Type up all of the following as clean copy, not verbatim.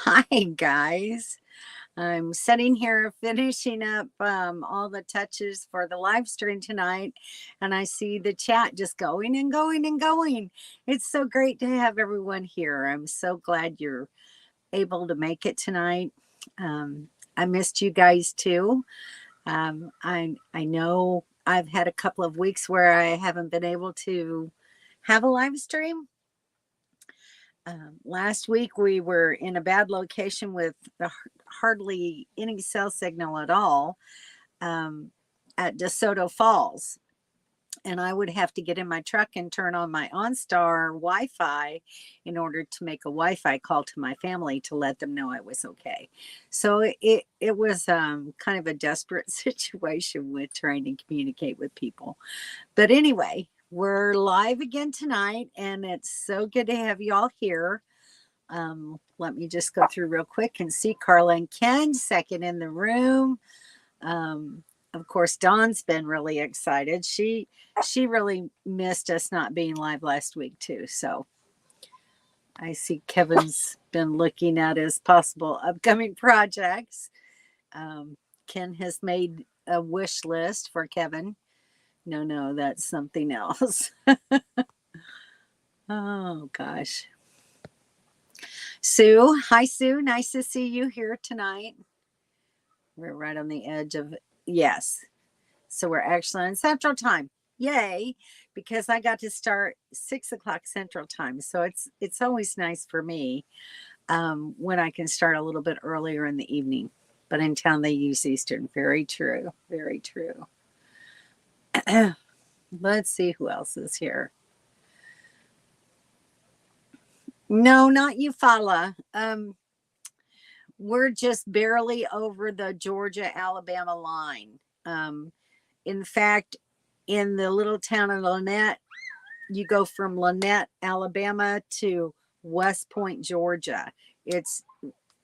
Hi, guys. I'm sitting here finishing up all the touches for the live stream tonight, and I see the chat just going and going and going. It's so great to have everyone here. I'm so glad you're able to make it tonight. I missed you guys too. I know I've had a couple of weeks where I haven't been able to have a live stream. Last week we were in a bad location with hardly any cell signal at all um, at DeSoto Falls. And I would have to get in my truck and turn on my OnStar Wi Fi in order to make a Wi Fi call to my family to let them know I was okay. So it was kind of a desperate situation with trying to communicate with people. But anyway, we're live again tonight, and it's so good to have you all here. Let me just go through real quick and see Carla and Ken second in the room. Um, of course, Dawn's been really excited. She really missed us not being live last week too. So I see Kevin's been looking at his possible upcoming projects. Ken has made a wish list for Kevin. No, that's something else. Oh gosh. Sue, hi Sue, nice to see you here tonight. We're right on the edge of, yes. So we're actually on Central Time. Yay, because I got to start 6 o'clock Central Time. So it's always nice for me when I can start a little bit earlier in the evening. But in town they use Eastern. Very true. Very true. Let's see who else is here. No, not Eufaula. We're just barely over the Georgia Alabama line. In fact, in the little town of Lynette, you go from Lynette, Alabama to West Point, Georgia. It's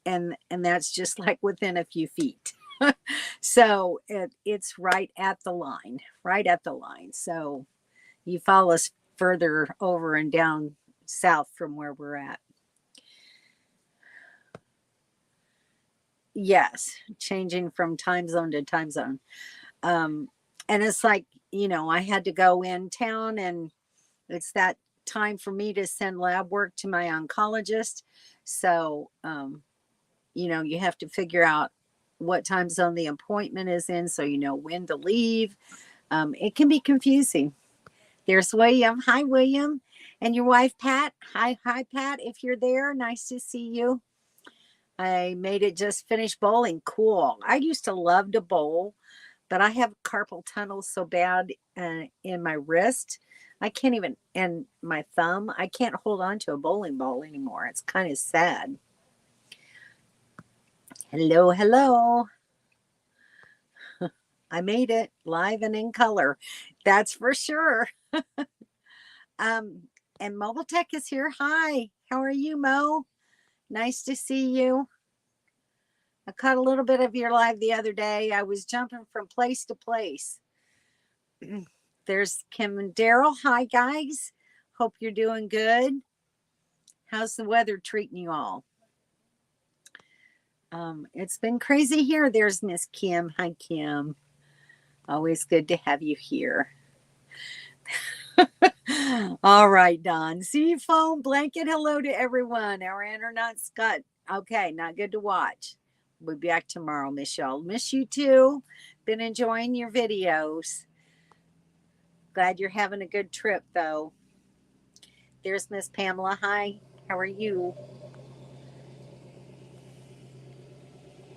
and that's just like within a few feet. So it's right at the line, right at the line. So you follow us further over and down south from where we're at. Yes, changing from time zone to time zone. Um, and it's like, I had to go in town, and it's that time for me to send lab work to my oncologist. So, you have to figure out what time zone the appointment is in so you know when to leave. It can be confusing. There's William. Hi, William. And your wife, Pat. Hi, Pat. If you're there, nice to see you. I made it just finish bowling. Cool. I used to love to bowl, but I have carpal tunnel so bad in my wrist. I can't even, and my thumb, I can't hold on to a bowling ball anymore. It's kind of sad. Hello, hello. I made it live and in color. That's for sure. Um, and Mobile Tech is here. Hi, how are you, Mo? Nice to see you. I caught a little bit of your live the other day. I was jumping from place to place. There's Kim and Daryl. Hi, guys. Hope you're doing good. How's the weather treating you all? It's been crazy here. There's Miss Kim. Hi, Kim. Always good to have you here. All right, Don. See you, phone blanket. Hello to everyone. Our internet's got okay. Not good to watch. We'll be back tomorrow, Miss y'all. Miss you too. Been enjoying your videos. Glad you're having a good trip, though. There's Miss Pamela. Hi. How are you?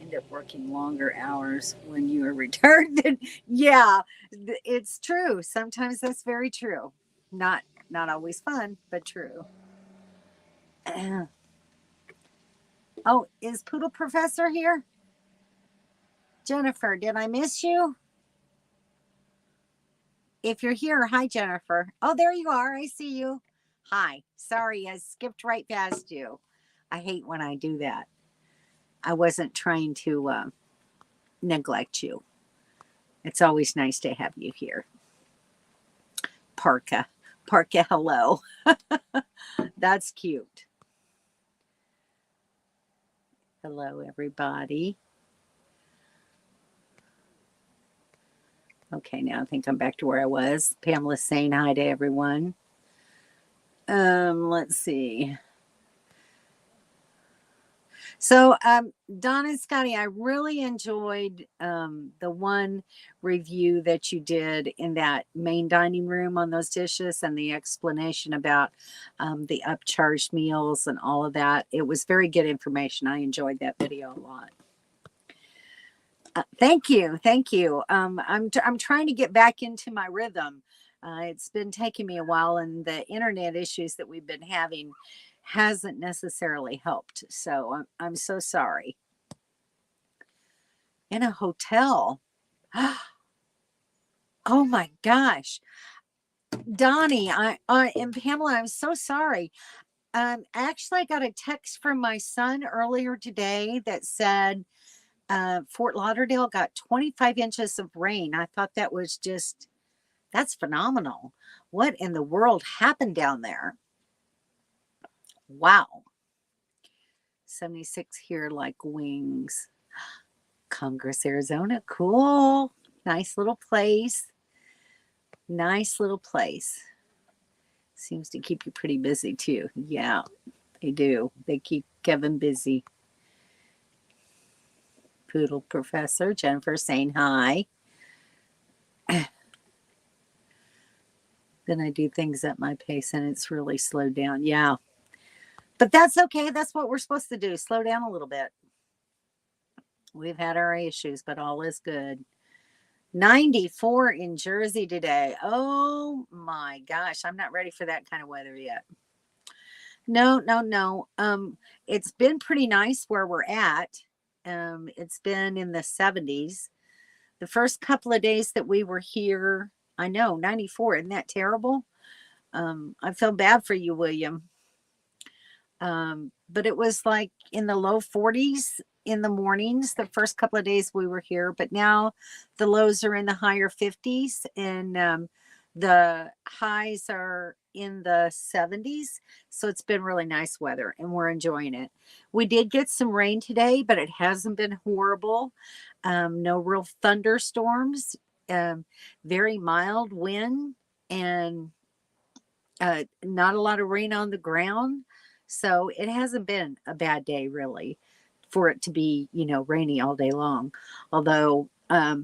End up working longer hours when you are returned. Yeah, it's true. Sometimes that's very true. Not always fun, but true. Oh, is Poodle Professor here? Jennifer, did I miss you? If you're here, hi, Jennifer. Oh, there you are. I see you. Hi. Sorry, I skipped right past you. I hate when I do that. I wasn't trying to neglect you. It's always nice to have you here. Parka. Parka, hello. That's cute. Hello, everybody. Okay, now I think I'm back to where I was. Pamela's saying hi to everyone. Let's see. So, Don and Scotty, I really enjoyed the one review that you did in that main dining room on those dishes and the explanation about the upcharged meals and all of that. It was very good information. I enjoyed that video a lot. Thank you, thank you. I'm trying to get back into my rhythm. It's been taking me a while, and the internet issues that we've been having hasn't necessarily helped. So I'm so sorry. In a hotel. Oh my gosh, Donnie, and Pamela, I'm so sorry. Actually, I got a text from my son earlier today that said Fort Lauderdale got 25 inches of rain. I thought that was that's phenomenal. What in the world happened down there? Wow. 76 here like wings. Congress, Arizona. Cool. Nice little place. Nice little place. Seems to keep you pretty busy too. Yeah, they do. They keep Kevin busy. Poodle Professor Jennifer saying hi. Then I do things at my pace and it's really slowed down. Yeah. But that's okay. That's what we're supposed to do. Slow down a little bit. We've had our issues, but all is good. 94 in Jersey today. Oh my gosh. I'm not ready for that kind of weather yet. No. It's been pretty nice where we're at. It's been in the 70s. The first couple of days that we were here, I know, 94. Isn't that terrible? I feel bad for you, William. But it was like in the low 40s in the mornings the first couple of days we were here, but now the lows are in the higher 50s and the highs are in the 70s. So it's been really nice weather and we're enjoying it. We did get some rain today, but it hasn't been horrible. No real thunderstorms, very mild wind, and not a lot of rain on the ground. So it hasn't been a bad day really for it to be, rainy all day long. Although I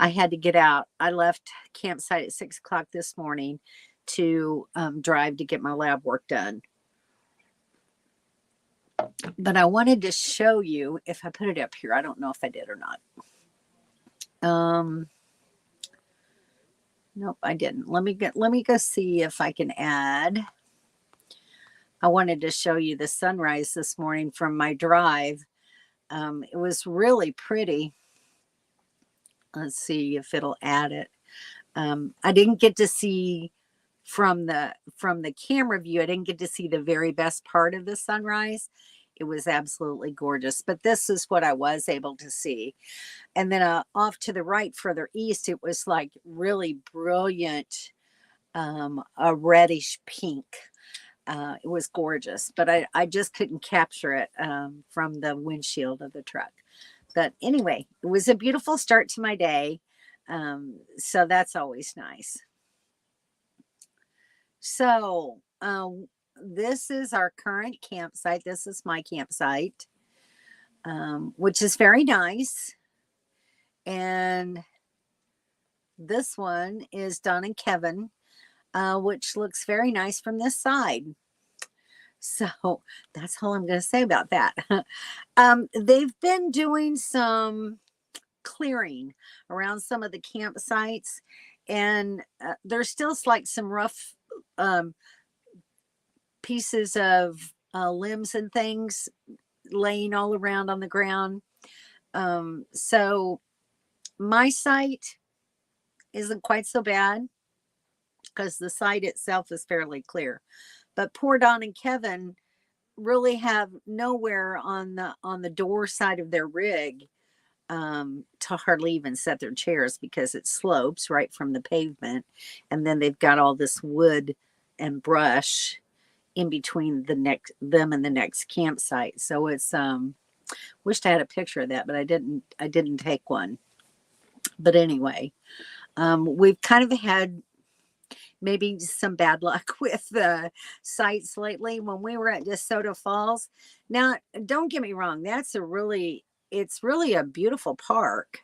had to get out. I left campsite at 6 o'clock this morning to drive to get my lab work done. But I wanted to show you if I put it up here. I don't know if I did or not. Nope, I didn't. Let me go see if I can add. I wanted to show you the sunrise this morning from my drive. It was really pretty. Let's see if it'll add it. I didn't get to see from the camera view. I didn't get to see the very best part of the sunrise. It was absolutely gorgeous, but this is what I was able to see. And then off to the right, further east, it was like really brilliant, a reddish pink. It was gorgeous, but I just couldn't capture it from the windshield of the truck. But anyway, it was a beautiful start to my day. So that's always nice. So this is our current campsite. This is my campsite, which is very nice. And this one is Don and Kevin, which looks very nice from this side. So that's all I'm going to say about that. They've been doing some clearing around some of the campsites, and there's still like some rough pieces of limbs and things laying all around on the ground. So my site isn't quite so bad because the site itself is fairly clear. But poor Don and Kevin really have nowhere on the door side of their rig to hardly even set their chairs because it slopes right from the pavement, and then they've got all this wood and brush in between them and the next campsite. So it's Wished I had a picture of that, but I didn't take one. But anyway, we've kind of had maybe some bad luck with the sites lately. When we were at DeSoto Falls, now don't get me wrong, it's really a beautiful park.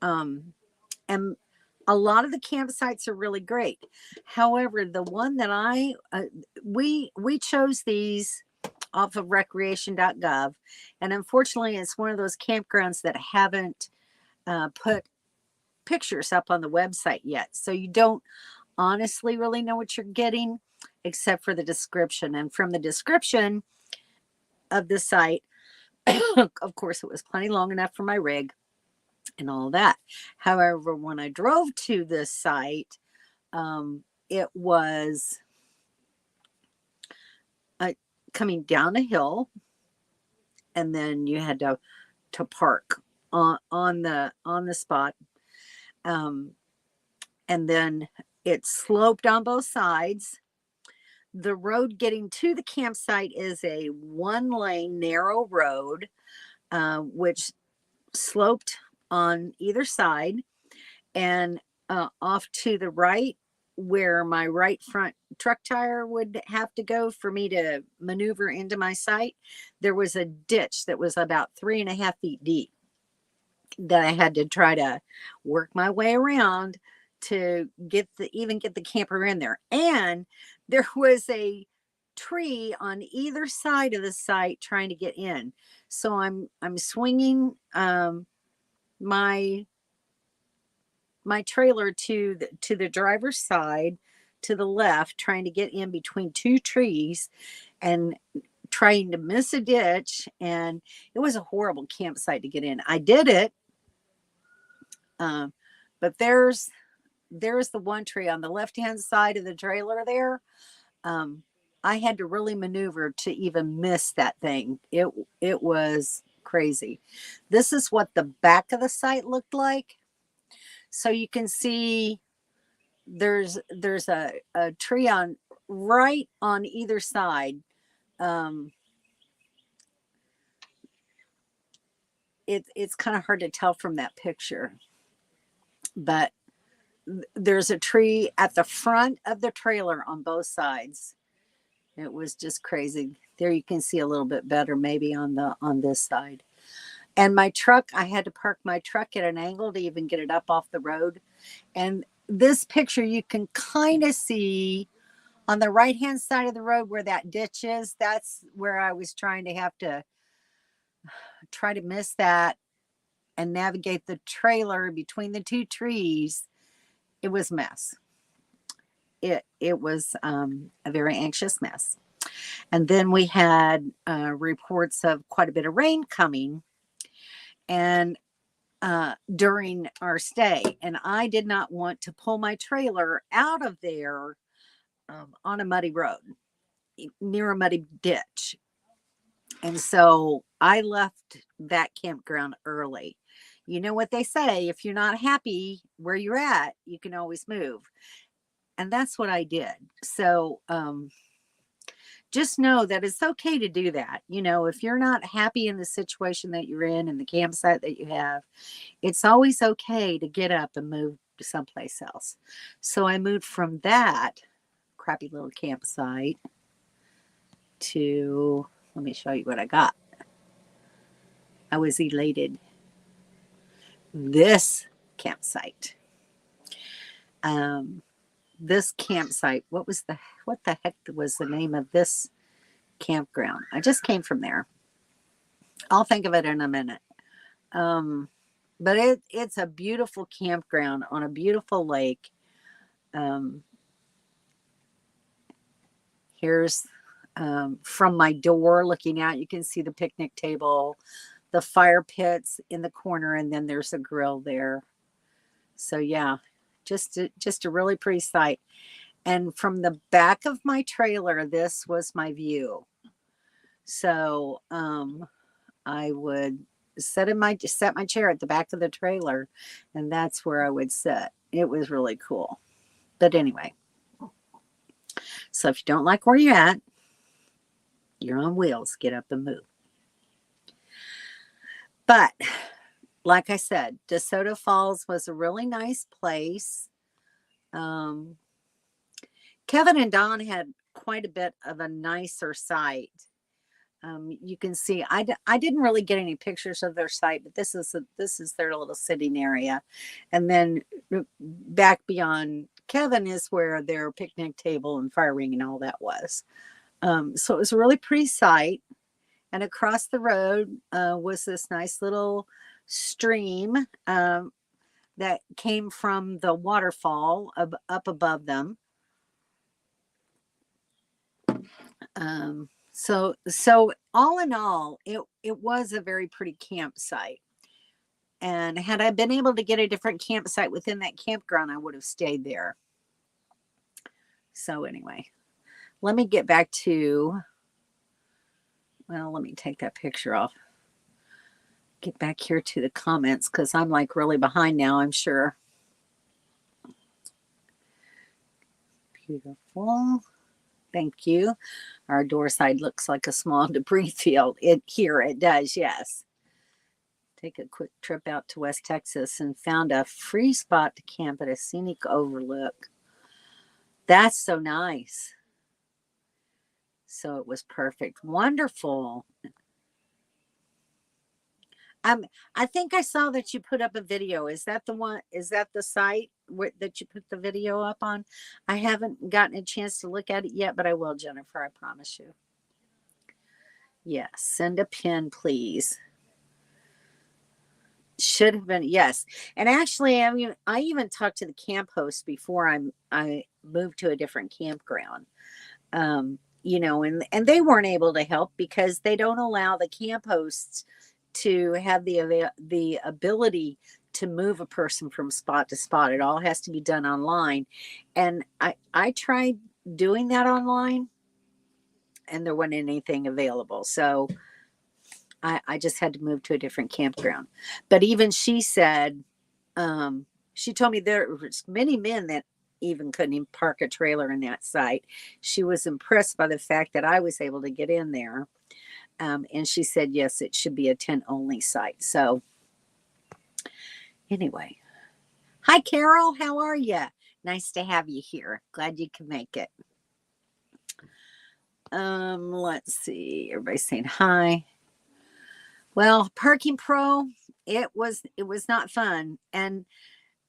And a lot of the campsites are really great. However, the one that we chose these off of recreation.gov, and unfortunately it's one of those campgrounds that haven't put pictures up on the website yet, so you don't honestly really know what you're getting except for the description. And from the description of the site, of course it was plenty long enough for my rig and all that. However, when I drove to this site, it was coming down a hill, and then you had to park on the spot, and then it sloped on both sides. The road getting to the campsite is a 1-lane narrow road, which sloped on either side, and off to the right, where my right front truck tire would have to go for me to maneuver into my site, there was a ditch that was about 3.5 feet deep that I had to try to work my way around to even get the camper in there. And there was a tree on either side of the site trying to get in. So I'm swinging my trailer to the driver's side to the left, trying to get in between two trees and trying to miss a ditch. And it was a horrible campsite to get in. I did it. But there's the one tree on the left-hand side of the trailer there. I had to really maneuver to even miss that thing. It was crazy. This is what the back of the site looked like. So you can see there's a tree right on either side. It's kind of hard to tell from that picture, but there's a tree at the front of the trailer on both sides. It was just crazy. There you can see a little bit better maybe on this side. And my truck, I had to park my truck at an angle to even get it up off the road. And this picture, you can kind of see on the right hand side of the road where that ditch is. That's where I was trying to have to try to miss that and navigate the trailer between the two trees. It was a mess. It was a very anxious mess. And then we had reports of quite a bit of rain coming, and during our stay, and I did not want to pull my trailer out of there on a muddy road near a muddy ditch. And so I left that campground early. You know what they say, if you're not happy where you're at, you can always move. And that's what I did. So just know that it's okay to do that. You know, if you're not happy in the situation that you're in and the campsite that you have, it's always okay to get up and move to someplace else. So I moved from that crappy little campsite to, let me show you what I got. I was elated. This campsite. This campsite, what the heck was the name of this campground? I just came from there. I'll think of it in a minute. But it's a beautiful campground on a beautiful lake. Here's from my door looking out, you can see the picnic table, the fire pits in the corner, and then there's a grill there. So yeah, just a really pretty sight. And from the back of my trailer, this was my view. So I would set my chair at the back of the trailer, and that's where I would sit. It was really cool. But anyway, so if you don't like where you're at, you're on wheels. Get up and move. But like I said, DeSoto Falls was a really nice place. Kevin and Don had quite a bit of a nicer site. You can see I didn't really get any pictures of their site, but this is their little sitting area, and then back beyond Kevin is where their picnic table and fire ring and all that was. So it was a really pretty site, and across the road was this nice little stream that came from the waterfall up above them. So all in all, it was a very pretty campsite. And had I been able to get a different campsite within that campground, I would have stayed there. So anyway, let me get back to, well, let me take that picture off. Get back here to the comments because I'm like really behind now, I'm sure. Beautiful. Thank you. Our door side looks like a small debris field. It does, yes. Take a quick trip out to West Texas and found a free spot to camp at a scenic overlook. That's so nice. So it was perfect. Wonderful. I think I saw that you put up a video. Is that the one? Is that the site that you put the video up on? I haven't gotten a chance to look at it yet, but I will, Jennifer. I promise you. Yes, send a pin, please. Should have been, yes. And actually, I even talked to the camp host before I moved to a different campground. You know, and they weren't able to help because they don't allow the camp hosts to have the ability to move a person from spot to spot. It all has to be done online. And I tried doing that online and there wasn't anything available. So I just had to move to a different campground. But even she said, she told me there was many men that even couldn't even park a trailer in that site. She was impressed by the fact that I was able to get in there. And she said, yes, it should be a tent only site. So anyway, hi, Carol. How are you? Nice to have you here. Glad you can make it. Let's see. Everybody's saying hi. Well, Parking Pro, it was not fun. And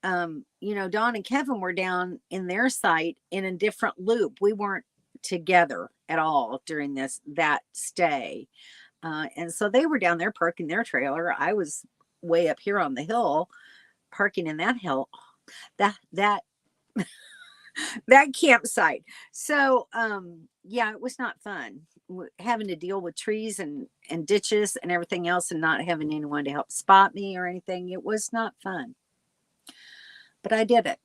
you know, Don and Kevin were down in their site in a different loop. We weren't together at all during that stay. And so they were down there parking their trailer. I was way up here on the hill parking in that hill, that that campsite. So yeah, it was not fun having to deal with trees and ditches and everything else and not having anyone to help spot me or anything. It was not fun. But I did it.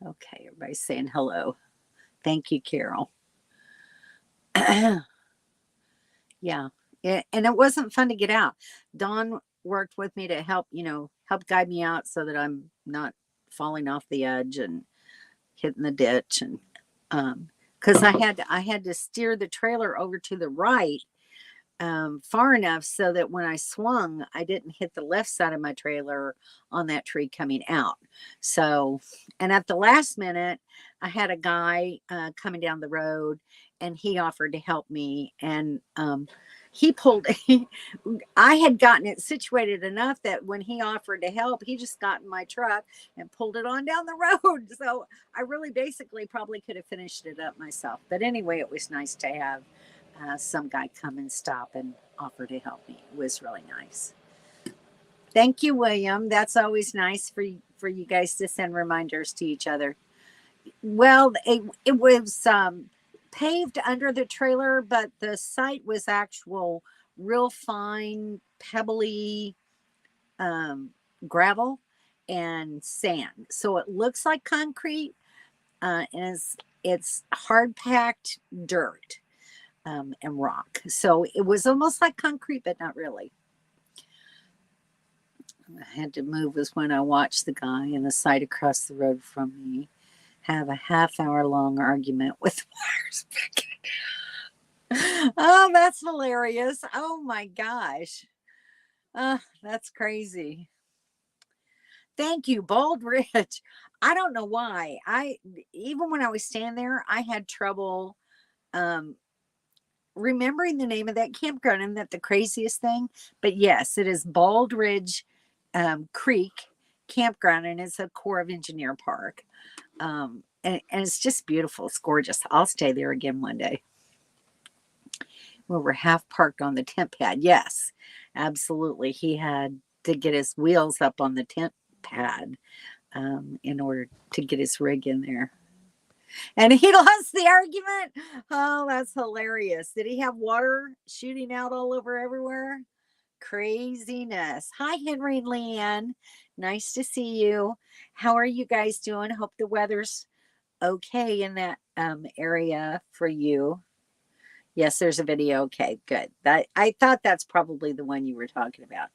Okay, everybody's saying hello. Thank you, Carol. Yeah. And it wasn't fun to get out. Dawn worked with me to help guide me out so that I'm not falling off the edge and hitting the ditch. And because I had to steer the trailer over to the right far enough so that when I swung, I didn't hit the left side of my trailer on that tree coming out. So, and at the last minute, I had a guy coming down the road and he offered to help me. And he pulled, I had gotten it situated enough that when he offered to help, he just got in my truck and pulled it on down the road. So I really basically probably could have finished it up myself. But anyway, it was nice to have some guy come and stop and offer to help me. It was really nice. Thank you, William. That's always nice for you guys to send reminders to each other. Well, it was paved under the trailer, but the site was actual real fine, pebbly gravel and sand. So it looks like concrete, and it's hard packed dirt. And rock. So it was almost like concrete, but not really. I had to move was when I watched the guy in the site across the road from me have a half-hour long argument with wires. Oh, that's hilarious. Oh my gosh. That's crazy. Thank you, Bald Ridge. I don't know why. Even when I was staying there, I had trouble um remembering the name of that campground. And that the craziest thing? But yes, it is Bald Ridge Creek Campground, and it's a Corps of Engineer park. And it's just beautiful. It's gorgeous. I'll stay there again one day. We were half parked on the tent pad. Yes, absolutely. He had to get his wheels up on the tent pad in order to get his rig in there. And he lost the argument. Oh, that's hilarious. Did he have water shooting out all over everywhere? Craziness. Hi, Henry and Leanne. Nice to see you. How are you guys doing? Hope the weather's okay in that area for you. Yes, there's a video. Okay, good. That I thought that's probably the one you were talking about.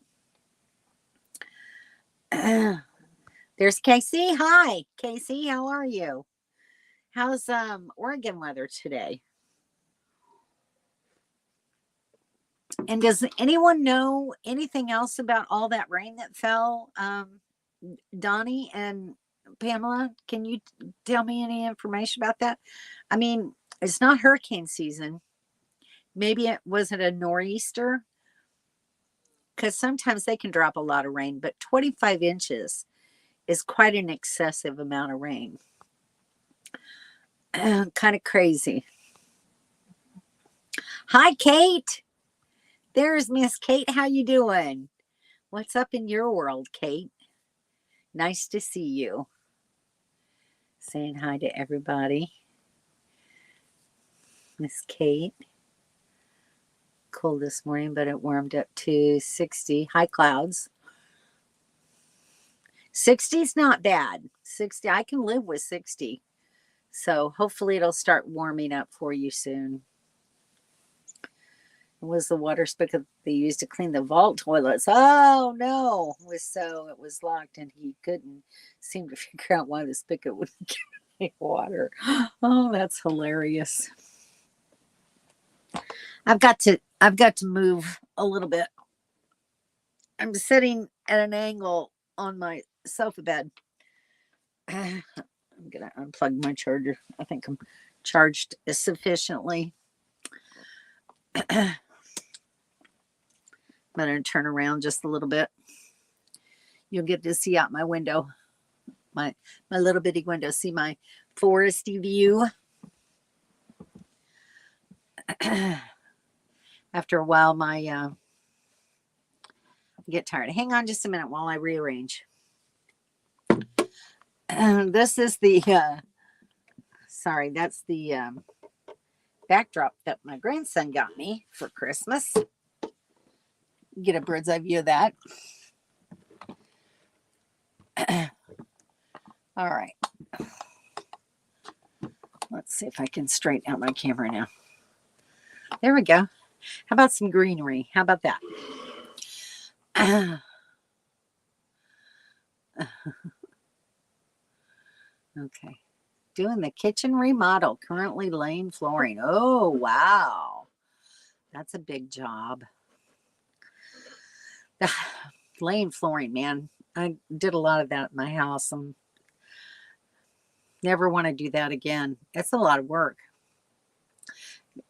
There's Casey. Hi, Casey. How are you? How's Oregon weather today? And does anyone know anything else about all that rain that fell? Donnie and Pamela, can you tell me any information about that? I mean, it's not hurricane season. Maybe it wasn't a nor'easter, because sometimes they can drop a lot of rain, but 25 inches is quite an excessive amount of rain. Kind of crazy. Hi, Kate. There's Miss Kate. How you doing? What's up in your world, Kate? Nice to see you. Saying hi to everybody. Miss Kate. Cold this morning, but it warmed up to 60. High clouds. 60's not bad. 60, I can live with 60. So hopefully it'll start warming up for you soon. It was the water spigot they used to clean the vault toilets. Oh no, it was locked and he couldn't seem to figure out why the spigot wouldn't give any water. Oh, that's hilarious. I've got to move a little bit. I'm sitting at an angle on my sofa bed. I'm gonna unplug my charger. I think I'm charged sufficiently. I'm gonna turn around just a little bit. You'll get to see out my window, my little bitty window. See my foresty view. After a while, I get tired. Hang on just a minute while I rearrange. This is the sorry, that's the backdrop that my grandson got me for Christmas. Get a bird's eye view of that. All right. Let's see if I can straighten out my camera now. There we go. How about some greenery? How about that? Okay. Doing the kitchen remodel, currently laying flooring. Oh, wow. That's a big job. Laying flooring, man. I did a lot of that in my house. And never want to do that again. It's a lot of work.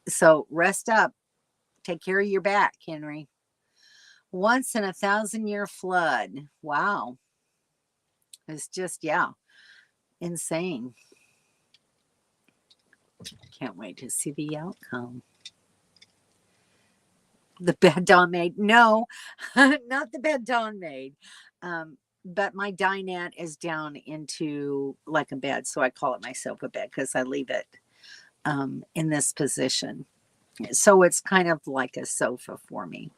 So rest up. Take care of your back, Henry. Once in a 1,000-year flood. Wow. It's just, yeah, insane. Can't wait to see the outcome. The bed Dawn made. No, not the bed Dawn made. But my dinette is down into like a bed. So I call it my sofa bed because I leave it in this position. So it's kind of like a sofa for me.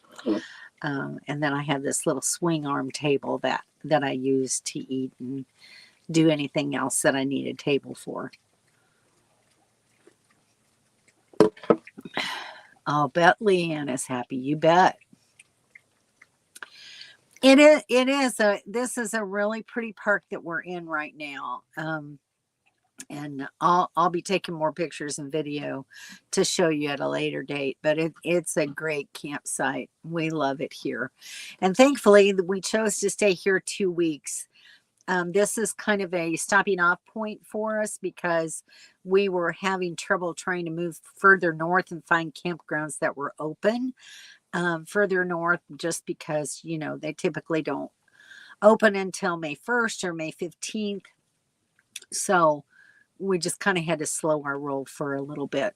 And then I have this little swing arm table that I use to eat and do anything else that I need a table for. I'll bet Leanne is happy. You bet. It is. This is a really pretty park that we're in right now. And I'll be taking more pictures and video to show you at a later date. But it's a great campsite. We love it here, and thankfully we chose to stay here 2 weeks. This is kind of a stopping off point for us because we were having trouble trying to move further north and find campgrounds that were open further north, just because they typically don't open until May 1st or May 15th. So we just kind of had to slow our roll for a little bit.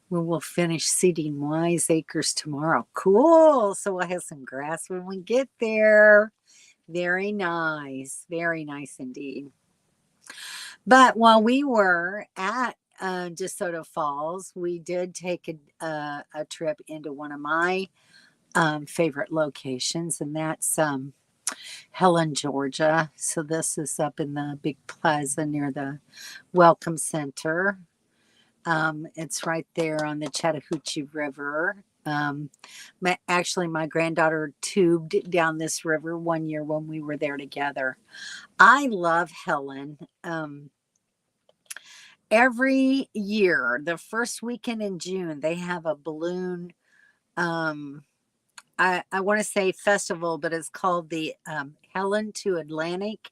We will finish seeding Wiseacres tomorrow. Cool. So we'll have some grass when we get there. Very nice. Very nice indeed. But while we were at DeSoto Falls, we did take a trip into one of my favorite locations, and that's Helen, Georgia. So this is up in the big plaza near the Welcome Center. It's right there on the Chattahoochee River. Actually, my granddaughter tubed down this river one year when we were there together. I love Helen. Every year, the first weekend in June, they have a balloon I want to say festival, but it's called the Helen to Atlantic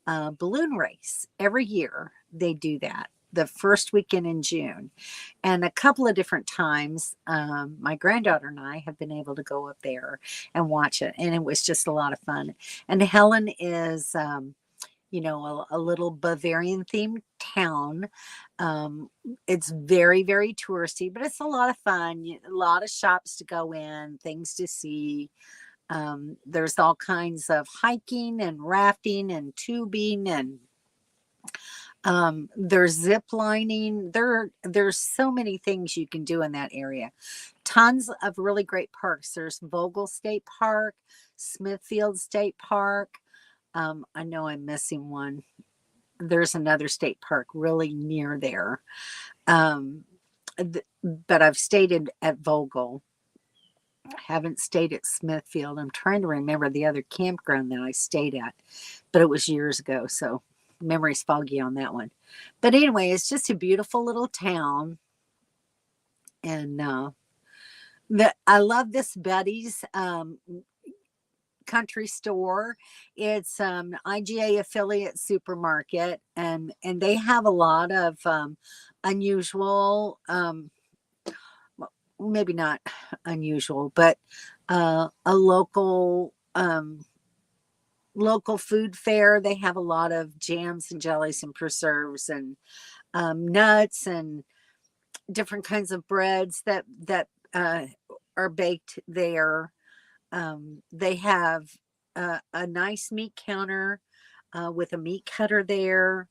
balloon race. Every year they do that the first weekend in June. And a couple of different times, my granddaughter and I have been able to go up there and watch it. And it was just a lot of fun. And Helen is, a little Bavarian themed town. It's very, very touristy, but it's a lot of fun. A lot of shops to go in, things to see. There's all kinds of hiking and rafting and tubing, and there's zip lining. There's so many things you can do in that area. Tons of really great parks. There's Vogel State Park, Smithfield State Park. I know I'm missing one. There's another state park really near there. But I've stayed at Vogel. Haven't stayed at Smithfield. I'm trying to remember the other campground that I stayed at, but it was years ago, so memory's foggy on that one. But anyway, it's just a beautiful little town. And I love this Betty's country store. It's IGA affiliate supermarket, and they have a lot of unusual, maybe not unusual, but a local food fair. They have a lot of jams and jellies and preserves and nuts and different kinds of breads that are baked there. They have a nice meat counter with a meat cutter there.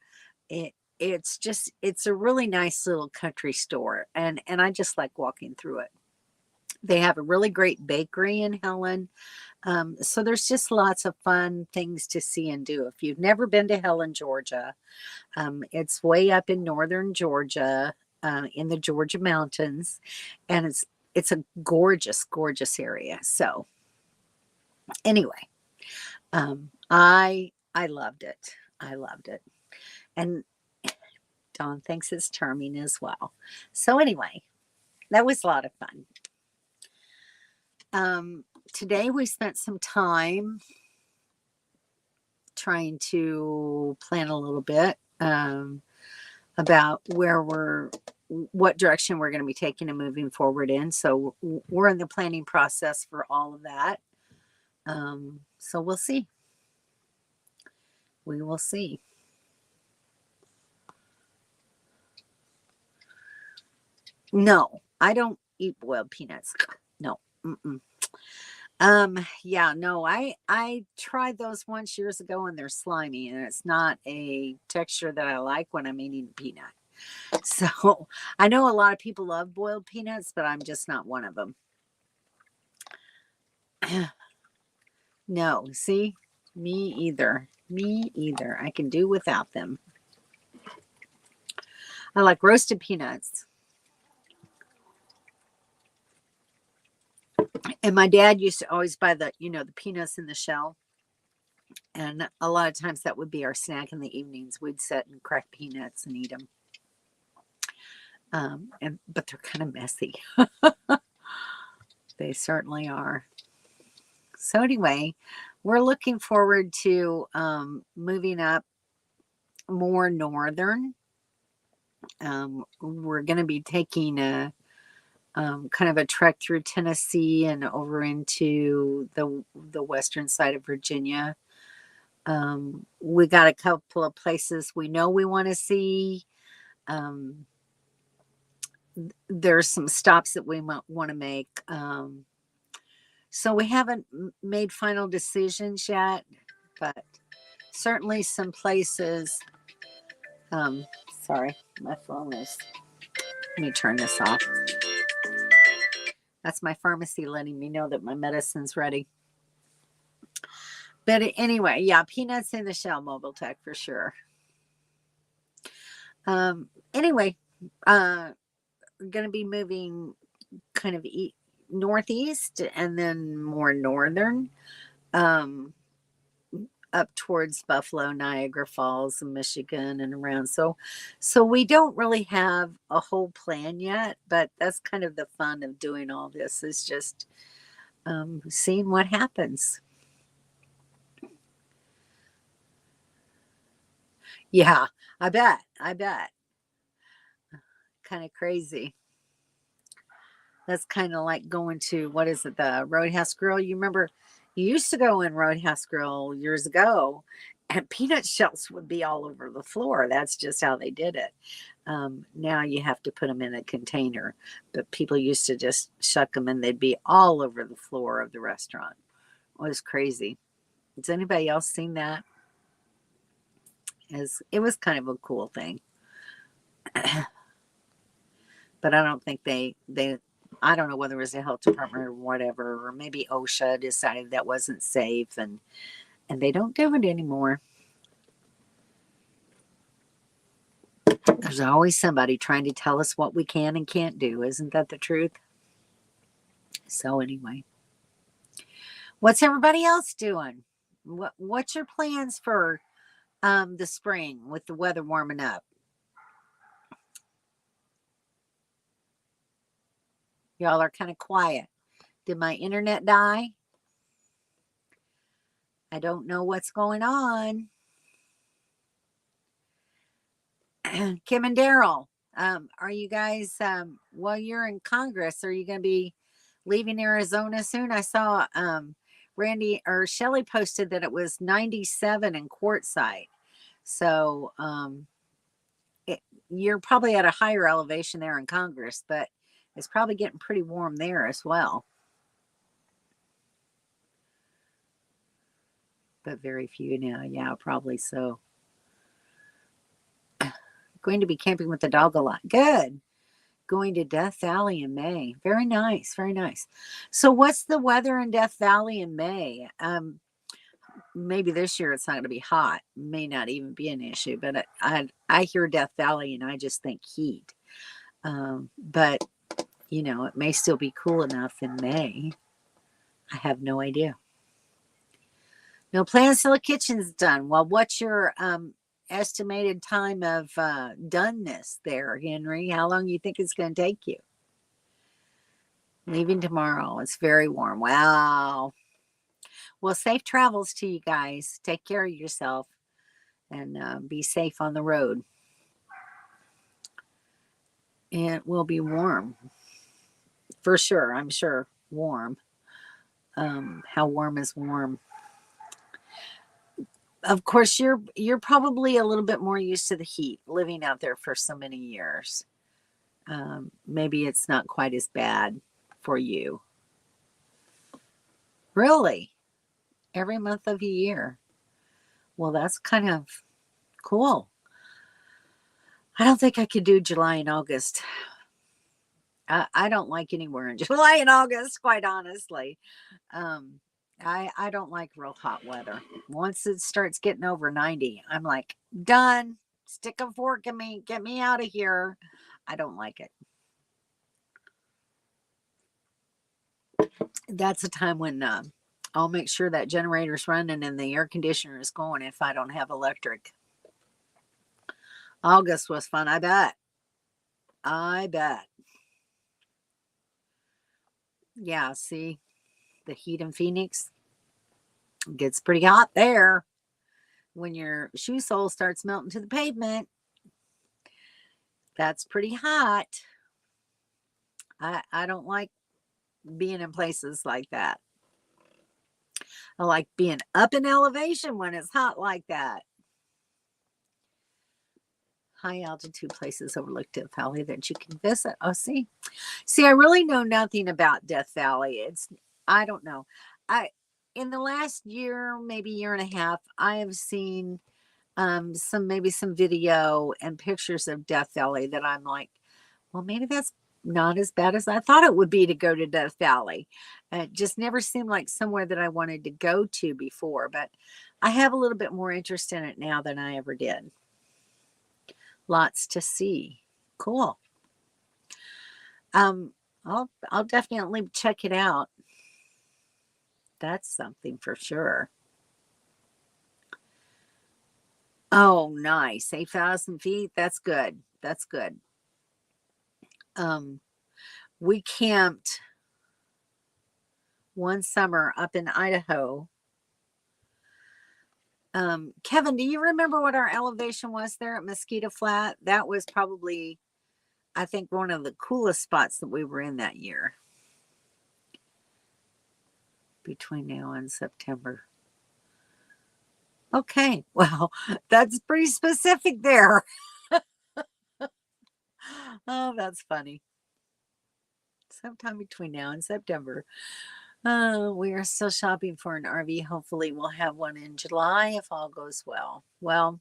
It's a really nice little country store, and I just like walking through it. They have a really great bakery in Helen. So there's just lots of fun things to see and do. If you've never been to Helen, Georgia, it's way up in northern Georgia, in the Georgia mountains, and it's a gorgeous, gorgeous area. So anyway, I loved it. I loved it. And Dawn thinks it's charming as well. So anyway, that was a lot of fun. Today we spent some time trying to plan a little bit about what direction we're going to be taking and moving forward in. So we're in the planning process for all of that. So we'll see. We will see. No, I don't eat boiled peanuts. No. Yeah, no, I tried those once years ago and they're slimy, and it's not a texture that I like when I'm eating peanut. So I know a lot of people love boiled peanuts, but I'm just not one of them. No, see, me either. Me either. I can do without them. I like roasted peanuts. And my dad used to always buy the peanuts in the shell. And a lot of times that would be our snack in the evenings. We'd sit and crack peanuts and eat them. But they're kind of messy. They certainly are. So anyway, we're looking forward to moving up more northern. We're going to be taking a kind of a trek through Tennessee and over into the western side of Virginia. We got a couple of places we know we want to see. There's some stops that we might want to make. So we haven't made final decisions yet, but certainly some places. Sorry, my phone is. Let me turn this off. That's my pharmacy letting me know that my medicine's ready. But anyway, yeah, peanuts in the shell, Mobile Tech for sure. Anyway, we're going to be moving kind of northeast and then more northern, up towards Buffalo, Niagara Falls, and Michigan and around. So we don't really have a whole plan yet, but that's kind of the fun of doing all this, is just seeing what happens. Yeah, I bet. Kind of crazy. That's kind of like going to, what is it, the Roadhouse Grill? You remember you used to go in Roadhouse Grill years ago and peanut shells would be all over the floor. That's just how they did it. Now you have to put them in a container, but people used to just shuck them and they'd be all over the floor of the restaurant. It was crazy. Has anybody else seen that? It was kind of a cool thing. But I don't think they I don't know whether it was the health department or whatever, or maybe OSHA decided that wasn't safe, and they don't do it anymore. There's always somebody trying to tell us what we can and can't do. Isn't that the truth? So anyway, what's everybody else doing? What's your plans for the spring with the weather warming up? Y'all are kind of quiet. Did my internet die? I don't know what's going on. Kim and Daryl, are you guys, while you're in Congress, are you going to be leaving Arizona soon? I saw Randy or Shelly posted that it was 97 in Quartzsite. So you're probably at a higher elevation there in Congress, but it's probably getting pretty warm there as well. But very few now. Yeah, probably so. Going to be camping with the dog a lot. Good. Going to Death Valley in May. Very nice. Very nice. So what's the weather in Death Valley in May? Maybe this year it's not going to be hot. May not even be an issue, but I hear Death Valley and I just think heat. But you know, it may still be cool enough in May. I have no idea. No plans till the kitchen's done. Well, what's your estimated time of doneness there, Henry? How long do you think it's going to take you? Leaving tomorrow. It's very warm. Wow. Well, safe travels to you guys. Take care of yourself and be safe on the road. It will be warm. For sure. I'm sure. Warm. How warm is warm? Of course, you're probably a little bit more used to the heat, living out there for so many years. Maybe it's not quite as bad for you. Really? Every month of the year? Well, that's kind of cool. I don't think I could do July and August. I don't like anywhere in July and August, quite honestly. I don't like real hot weather. Once it starts getting over 90, I'm like, done. Stick a fork in me. Get me out of here. I don't like it. That's a time when I'll make sure that generator's running and the air conditioner is going if I don't have electric. August was fun, I bet. I bet. Yeah, see, the heat in Phoenix gets pretty hot there. When your shoe sole starts melting to the pavement, that's pretty hot. I don't like being in places like that. I like being up in elevation when it's hot like that. High altitude places overlook Death Valley that you can visit. Oh, see, I really know nothing about Death Valley. I don't know. In the last year, maybe year and a half, I have seen some video and pictures of Death Valley that I'm like, well, maybe that's not as bad as I thought it would be to go to Death Valley. It just never seemed like somewhere that I wanted to go to before, but I have a little bit more interest in it now than I ever did. Lots to see. Cool. I'll definitely check it out. That's something for sure. Oh, nice. 8,000 feet. That's good. That's good. We camped one summer up in Idaho. Kevin, do you remember what our elevation was there at Mosquito Flat? That was probably, I think, one of the coolest spots that we were in that year. Between now and September. Okay, well, that's pretty specific there. Oh, that's funny. Sometime between now and September. We are still shopping for an RV. Hopefully, we'll have one in July if all goes well. Well,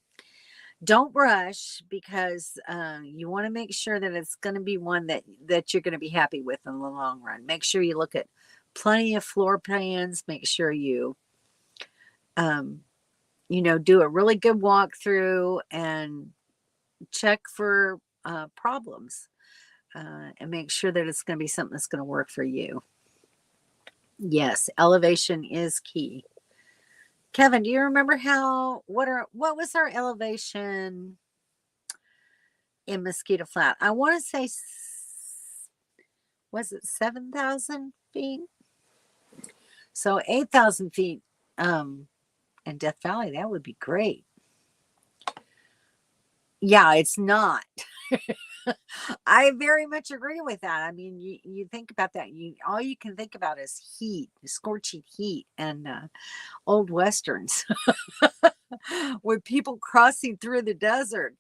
don't rush because you want to make sure that it's going to be one that you're going to be happy with in the long run. Make sure you look at plenty of floor plans. Make sure you, do a really good walkthrough and check for problems and make sure that it's going to be something that's going to work for you. Yes, elevation is key. Kevin, do you remember what was our elevation in Mosquito Flat? I want to say, was it 7,000 feet? So 8,000 feet in Death Valley, that would be great. Yeah, it's not. I very much agree with that. I mean, you think about that. All you can think about is heat, scorching heat, and old westerns with people crossing through the desert,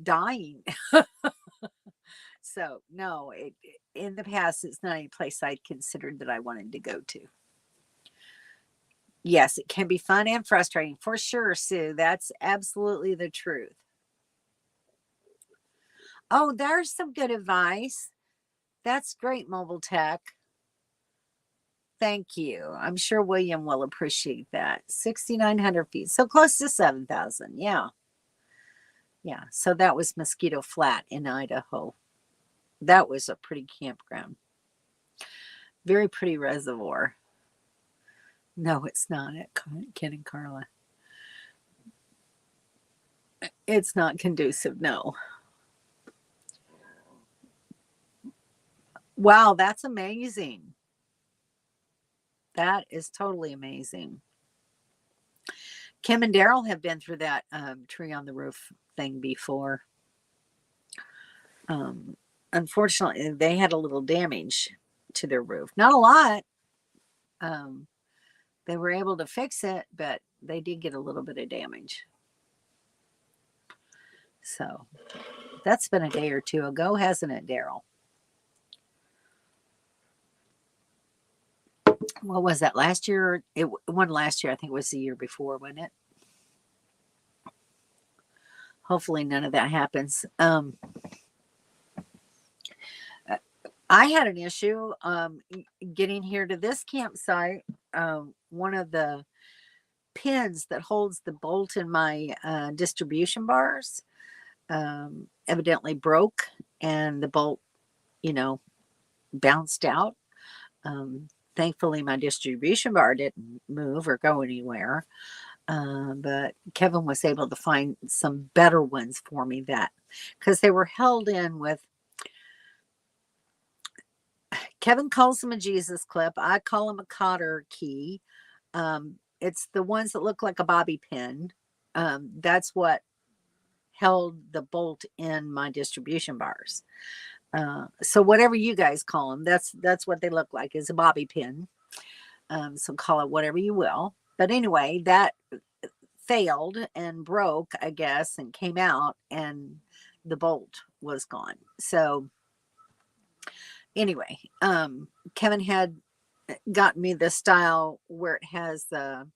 dying. So no, in the past, it's not a place I'd considered that I wanted to go to. Yes, it can be fun and frustrating for sure, Sue. That's absolutely the truth. Oh, there's some good advice. That's great, Mobile Tech. Thank you. I'm sure William will appreciate that. 6,900 feet, so close to 7,000. Yeah. Yeah. So that was Mosquito Flat in Idaho. That was a pretty campground. Very pretty reservoir. No, it's not at Ken and Carla. It's not conducive, no. Wow, that's amazing. That is totally amazing. Kim and Daryl have been through that tree on the roof thing before. Unfortunately, they had a little damage to their roof. Not a lot. They were able to fix it, but they did get a little bit of damage. So that's been a day or two ago, hasn't it, Daryl? What was that, last year? It wasn't last year. I think it was the year before, wasn't it? Hopefully none of that happens. I had an issue getting here to this campsite. One of the pins that holds the bolt in my distribution bars evidently broke, and the bolt, bounced out. Thankfully, my distribution bar didn't move or go anywhere. But Kevin was able to find some better ones for me, that because they were held in with, Kevin calls them a Jesus clip. I call them a cotter key. It's the ones that look like a bobby pin. That's what held the bolt in my distribution bars. So whatever you guys call them, that's what they look like, is a bobby pin. So call it whatever you will. But anyway, that failed and broke, I guess, and came out, and the bolt was gone. So anyway, Kevin had gotten me the style where it has a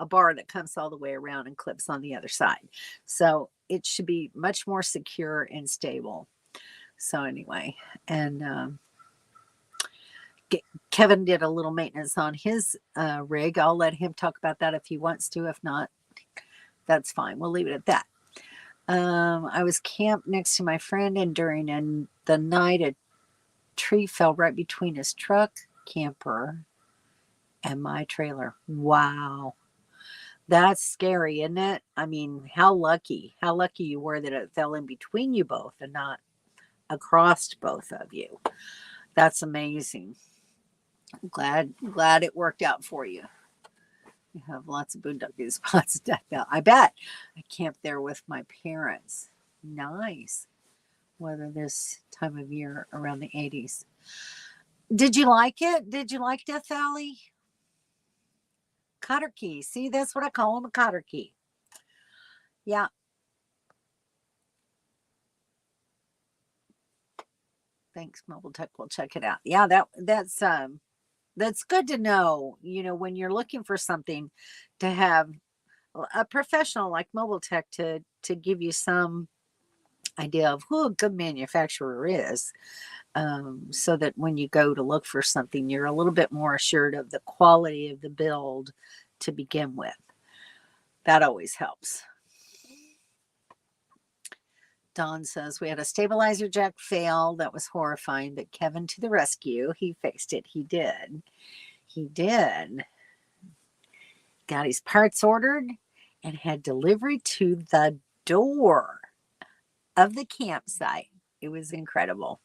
bar that comes all the way around and clips on the other side. So it should be much more secure and stable. So anyway, and Kevin did a little maintenance on his rig. I'll let him talk about that if he wants to. If not, that's fine. We'll leave it at that. I was camped next to my friend, and during the night, a tree fell right between his truck, camper, and my trailer. Wow. That's scary, isn't it? I mean, how lucky you were that it fell in between you both and not across both of you. That's amazing. Glad it worked out for you. You have lots of boondocking spots. I bet. I camped there with my parents. Nice. Weather this time of year around the 80s. Did you like it? Did you like Death Valley? Cotter key. See, that's what I call them, a cotter key. Yeah. Thanks, Mobile Tech. We'll check it out. Yeah, that's good to know. When you're looking for something, to have a professional like Mobile Tech to give you some idea of who a good manufacturer is, so that when you go to look for something, you're a little bit more assured of the quality of the build to begin with. That always helps. Don says, we had a stabilizer jack fail. That was horrifying, but Kevin to the rescue. He fixed it. He did. Got his parts ordered and had delivery to the door of the campsite. It was incredible.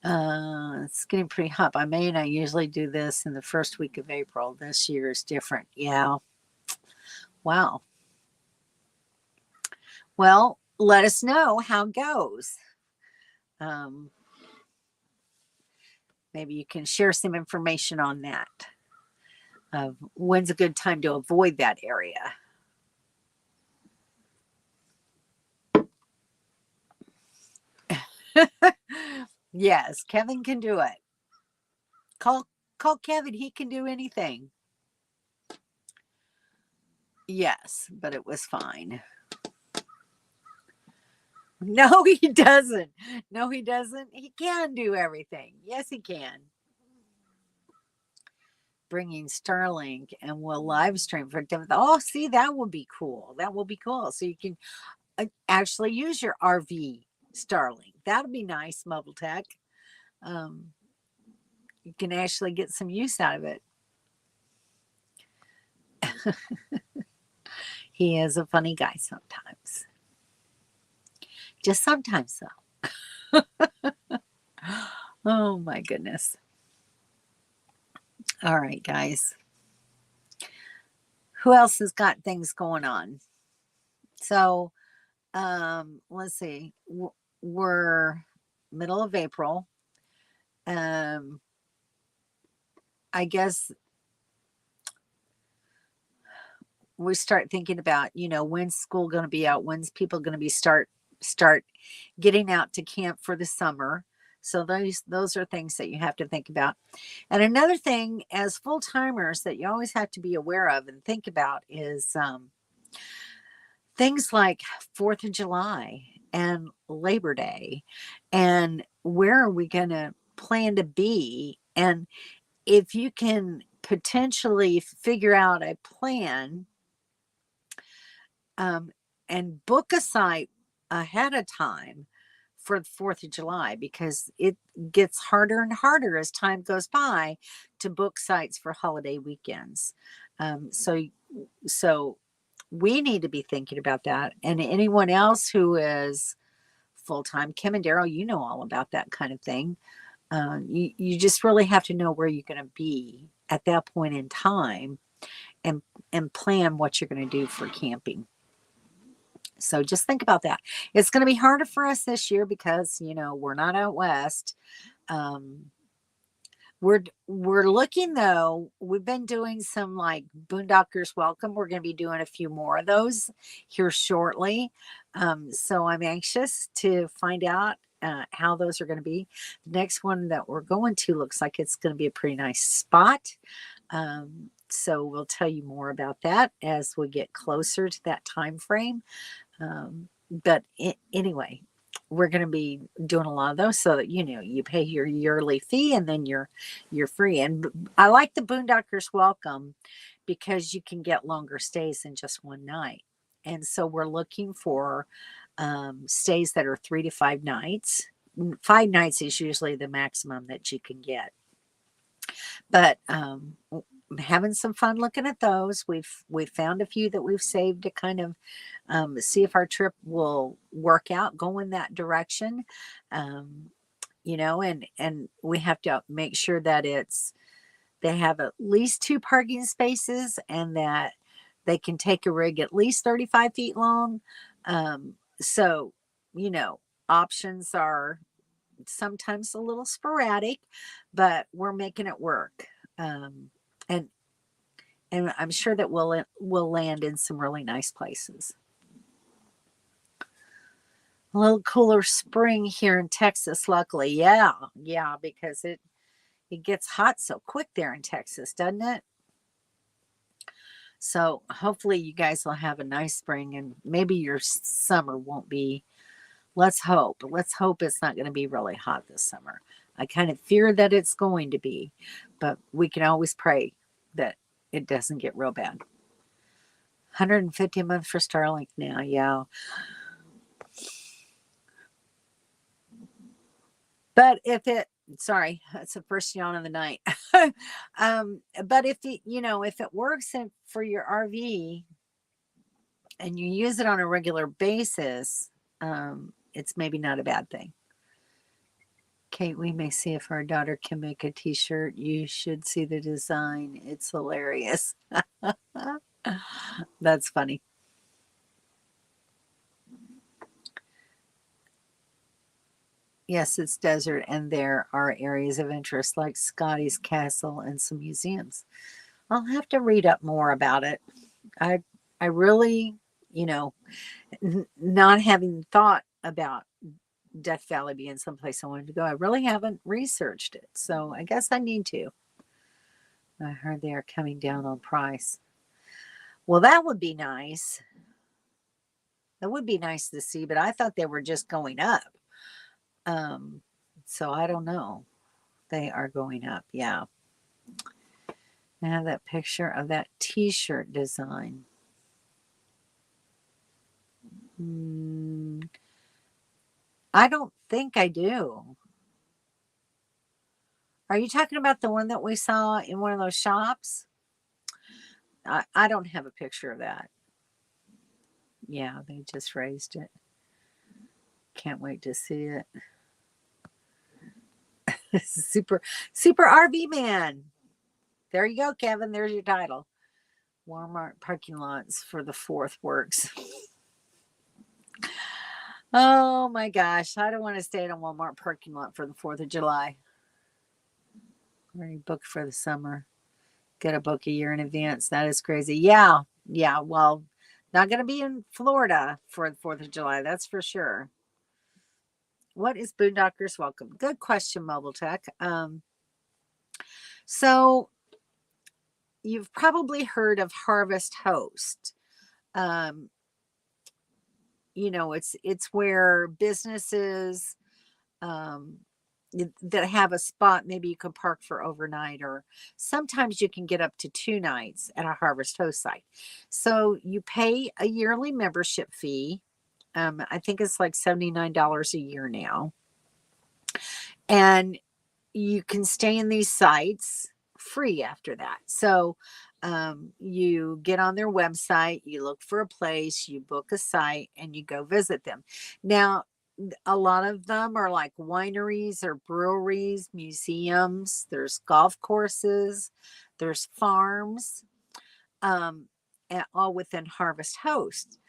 It's getting pretty hot by May, and I usually do this in the first week of April. This year is different. Yeah. Wow. Well, let us know how it goes. Maybe you can share some information on that. When's a good time to avoid that area? Yes, Kevin can do it. Call Kevin. He can do anything. Yes, but it was fine. No, he doesn't. No, he doesn't. He can do everything. Yes, he can. Bringing Starlink, and we'll live stream for them. Oh, see, that would be cool. That will be cool. So you can actually use your RV Starlink. That'll be nice, Mobile Tech. You can actually get some use out of it. He is a funny guy sometimes. Just sometimes, though. Oh, my goodness. All right, guys. Who else has got things going on? So, let's see. We're middle of April. I guess we start thinking about, when's school going to be out? When's people going to be start getting out to camp for the summer? So those are things that you have to think about. And another thing, as full timers, that you always have to be aware of and think about is things like 4th of July and Labor Day, and where are we going to plan to be? And if you can potentially figure out a plan and book a site ahead of time for the 4th of July, because it gets harder and harder as time goes by to book sites for holiday weekends. So we need to be thinking about that. And anyone else who is full time, Kim and Daryl, you know all about that kind of thing. You just really have to know where you're going to be at that point in time, and plan what you're going to do for camping. So just think about that. It's going to be harder for us this year because, we're not out west. Um, we're looking, though. We've been doing some like Boondockers Welcome. We're going to be doing a few more of those here shortly. So I'm anxious to find out how those are going to be. The next one that we're going to looks like it's going to be a pretty nice spot. So we'll tell you more about that as we get closer to that time frame. But anyway, we're going to be doing a lot of those so that, you pay your yearly fee and then you're free. And I like the Boondockers Welcome because you can get longer stays than just one night. And so we're looking for stays that are 3 to 5 nights. 5 nights is usually the maximum that you can get. But I'm having some fun looking at those. We've found a few that we've saved to kind of see if our trip will work out, go in that direction. And we have to make sure that they have at least 2 parking spaces and that they can take a rig at least 35 feet long. So, options are sometimes a little sporadic, but we're making it work. And I'm sure that we'll land in some really nice places. A little cooler spring here in Texas, luckily. Yeah, because it gets hot so quick there in Texas, doesn't it? So hopefully you guys will have a nice spring, and maybe your summer won't be. Let's hope it's not going to be really hot this summer. I kind of fear that it's going to be, but we can always pray that it doesn't get real bad. $150 a month for Starlink now. Yeah. But sorry, that's the first yawn of the night. But if it works for your RV and you use it on a regular basis, it's maybe not a bad thing. Kate, we may see if our daughter can make a t-shirt. You should see the design. It's hilarious. That's funny. Yes, it's desert, and there are areas of interest like Scotty's Castle and some museums. I'll have to read up more about it. I really, not having thought about Death Valley being someplace I wanted to go, I really haven't researched it. So I guess I need to. I heard they are coming down on price. Well, that would be nice. That would be nice to see, but I thought they were just going up. So I don't know. They are going up. Yeah. I have that picture of that t-shirt design. I don't think I do. Are you talking about the one that we saw in one of those shops? I don't have a picture of that. Yeah, they just raised it. Can't wait to see it. Super RV man. There you go, Kevin. There's your title. Walmart parking lots for the 4th works. Oh my gosh. I don't want to stay in a Walmart parking lot for the 4th of July. Already booked for the summer. Get a book a year in advance. That is crazy. Yeah. Well, not going to be in Florida for the 4th of July. That's for sure. What is Boondockers Welcome? Good question, Mobile Tech. So you've probably heard of Harvest Host. It's where businesses that have a spot, maybe you can park for overnight, or sometimes you can get up to 2 nights at a Harvest Host site. So you pay a yearly membership fee I think it's like $79 a year now. And you can stay in these sites free after that. So you get on their website, you look for a place, you book a site, and you go visit them. Now, a lot of them are like wineries or breweries, museums, there's golf courses, there's farms, um, all within Harvest Host.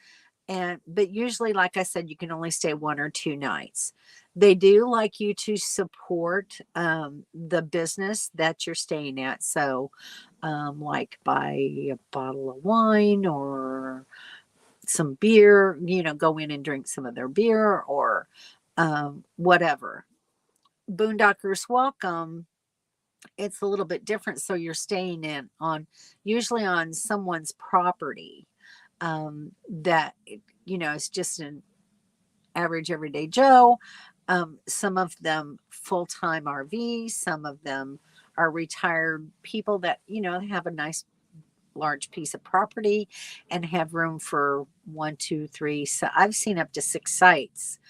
And but usually, like I said, you can only stay 1 or 2 nights. They do like you to support the business that you're staying at. So like buy a bottle of wine or some beer, go in and drink some of their beer, or whatever. Boondockers Welcome, it's a little bit different. So you're staying in on, usually on someone's property, that, it's just an average everyday Joe. Some of them full-time RV, some of them are retired people that, have a nice large piece of property and have room for 1, 2, 3. So I've seen up to 6 sites